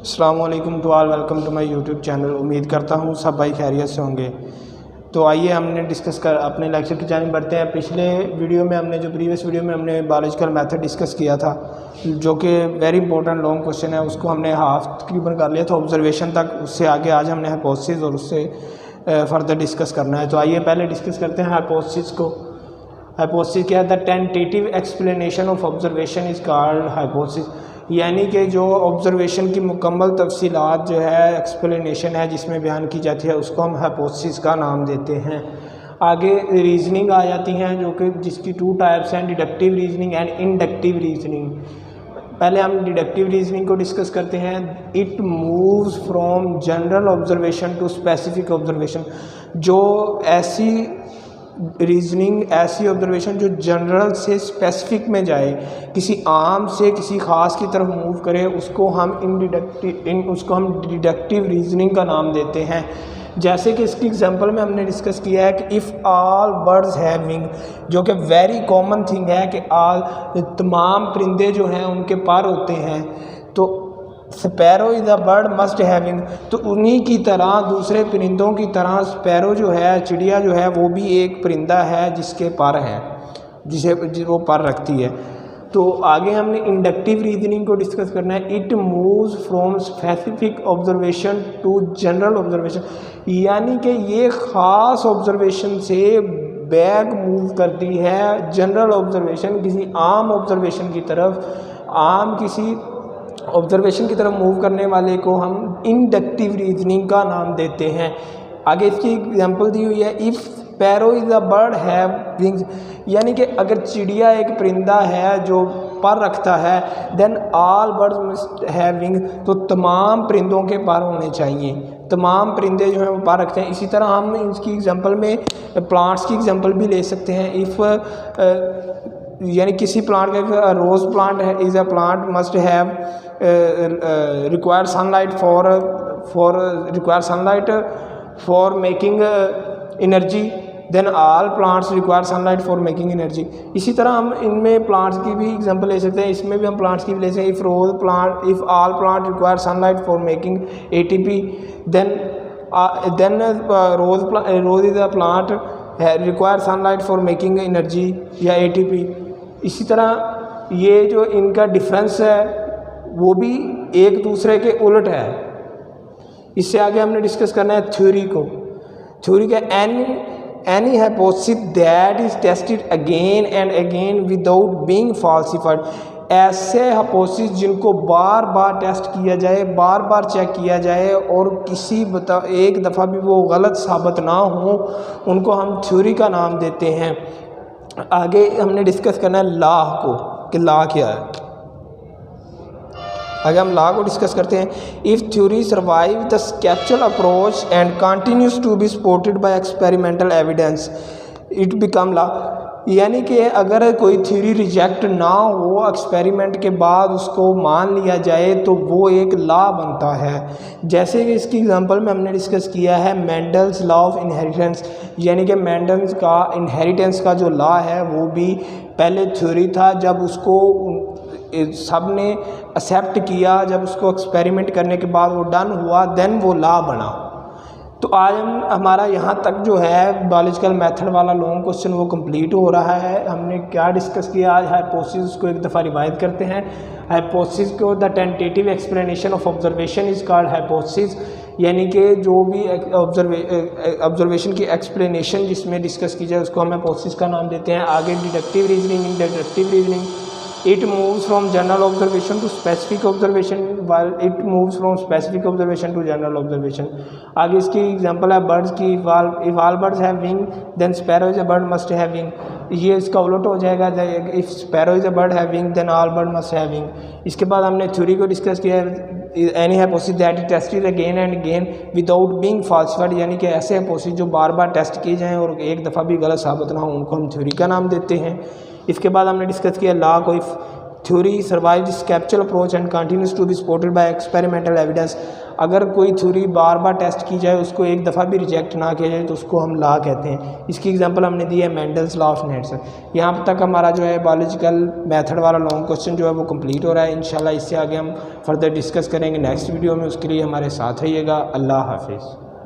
अस्सलाम वालेकुम to all, welcome to my YouTube channel. उम्मीद करता हूँ सब भाई खैरियत से होंगे। तो आइए हमने डिस्कस कर अपने लेक्चर की जानिब बढ़ते हैं। पिछले वीडियो में हमने प्रीवियस वीडियो में हमने बायोलॉजिकल मेथड डिस्कस किया था, जो कि वेरी इंपॉर्टेंट लॉन्ग क्वेश्चन है। उसको हमने हाफ तकरीबन कर लिया था ऑब्जर्वेशन तक। उससे आगे आज हमने हाइपोथेसिस और उससे फर्दर डिस्कस करना है। तो आइए पहले डिस्कस करते हैं हाइपोथेसिस को। हाइपोथेसिस क्या है? The tentative explanation of observation is called hypothesis, यानी कि जो ऑब्जर्वेशन की मुकम्मल तफसीलात जो है एक्सप्लेनेशन है जिसमें बयान की जाती है, उसको हम हाइपोथेसिस का नाम देते हैं। आगे रीजनिंग आ जाती हैं, जो कि जिसकी टू टाइप्स हैं, deductive reasoning and inductive reasoning. पहले हम डिडक्टिव रीजनिंग को डिस्कस करते हैं। It moves from general observation to specific observation. जो ऐसी रीजनिंग, ऐसी ऑब्जर्वेशन जो जनरल से स्पेसिफिक में जाए, किसी आम से किसी ख़ास की तरफ मूव करे, उसको हम डिडक्टिव रीजनिंग का नाम देते हैं। जैसे कि इसकी एग्जांपल में हमने डिस्कस किया है कि if all birds have wing, जो कि वेरी कॉमन थिंग है कि तमाम परिंदे जो हैं उनके पर होते हैं। तो sparrow is a bird must having, तो उन्हीं की तरह, दूसरे परिंदों की तरह स्पैरो जो है, चिड़िया जो है, वो भी एक परिंदा है जिसके पर हैं, जिसे वो पर रखती है। तो आगे हमने इंडक्टिव रीजनिंग को डिस्कस करना है। It moves from specific observation to general observation, यानी कि ये ख़ास ऑब्जर्वेशन से बैक मूव करती है जनरल ऑब्जर्वेशन, किसी आम ऑब्जर्वेशन की तरफ। किसी ऑब्जर्वेशन की तरफ मूव करने वाले को हम इंडक्टिव रीजनिंग का नाम देते हैं। आगे इसकी एग्जांपल दी हुई है। If sparrow is a bird have wings, यानी कि अगर चिड़िया एक परिंदा है जो पर रखता है, then all birds must have wing, तो तमाम परिंदों के पर होने चाहिए। तमाम परिंदे जो हैं वो पर रखते हैं। इसी तरह हम इसकी एग्जांपल में प्लांट्स की एग्जांपल भी ले सकते हैं। इफ़ यानी किसी प्लांट का, रोज़ प्लांट है is a plant must have require sunlight for making energy, then all plants require sunlight for making energy. इसी तरह हम इनमें प्लांट्स की भी एग्जांपल ले सकते हैं। इसमें भी हम प्लांट्स की भी ले सकते हैं। If all plant require sunlight for making ATP, then rose is a plant require sunlight for making energy या ATP। इसी तरह ये जो इनका डिफरेंस है वो भी एक दूसरे के उलट है। इससे आगे हमने डिस्कस करना है थ्योरी को। थ्योरी का any hypothesis that is tested again and again without being falsified, ऐसे हाइपोथेसिस जिनको बार बार टेस्ट किया जाए, बार बार चेक किया जाए और एक दफ़ा भी वो गलत साबित ना हो, उनको हम थ्योरी का नाम देते हैं। आगे हमने डिस्कस करना है लॉ को, कि लॉ क्या है। आगे हम लॉ को डिस्कस करते हैं। इफ़ थ्योरी सर्वाइव द स्केपचुअल approach and continues to be supported by experimental evidence, it become law, यानी कि अगर कोई थ्योरी रिजेक्ट ना हो, एक्सपेरिमेंट के बाद उसको मान लिया जाए, तो वो एक लॉ बनता है। जैसे कि इसकी एग्जांपल में हमने डिस्कस किया है मेंडल्स लॉ ऑफ इनहेरिटेंस, यानी कि मेंडल्स का इनहेरिटेंस का जो लॉ है वो भी पहले थ्योरी था। जब उसको सब ने एक्सेप्ट किया, जब उसको एक्सपेरिमेंट करने के बाद वो डन हुआ, देन वो लॉ बना। तो आज हमारा यहाँ तक जो है बायोलॉजिकल मेथड वाला लॉन्ग क्वेश्चन वो कंप्लीट हो रहा है। हमने क्या डिस्कस किया आज? हाइपोथेसिस को एक दफ़ा रिवाइज करते हैं। हाइपोथेसिस को the tentative explanation of observation is called hypothesis, यानी कि जो भी ऑब्जर्वेशन की एक्सप्लेनेशन जिसमें डिस्कस की जाए उसको हम हाइपोथेसिस का नाम देते हैं। आगे deductive reasoning, deductive reasoning, it moves from general observation to specific observation, while it moves from specific observation to general observation। आगे इसकी एग्जांपल है बर्ड्स की। if all birds have wing then sparrow is a bird must have wing, ये इसका उलट हो जाएगा। if sparrow is a bird have wing then all bird must have wing। इसके बाद हमने थ्योरी को डिस्कस किया। Any hypothesis that is tested again and again without being falsified, यानी कि ऐसे हाइपोथेसिस जो बार बार टेस्ट किए जाएँ और एक दफ़ा भी गलत साबित ना हो, उनको हम थ्योरी का नाम देते हैं। इसके बाद हमने डिस्कस किया लॉ को। थ्योरी सर्वाइव स्केप्चुअल approach and continues to be supported by experimental evidence. अगर कोई थ्योरी बार बार टेस्ट की जाए, उसको एक दफ़ा भी रिजेक्ट ना किया जाए, तो उसको हम लॉ कहते हैं। इसकी एग्जांपल हमने दी है मेंडल्स लॉ ऑफ नेट्स। यहाँ तक हमारा जो है बायोलॉजिकल मेथड वाला लॉन्ग क्वेश्चन जो है वो कंप्लीट हो रहा है। इंशाल्लाह इससे आगे हम फर्दर डिस्कस करेंगे नेक्स्ट वीडियो में। उसके लिए हमारे साथ रहिएगा। अल्लाह हाफिज़।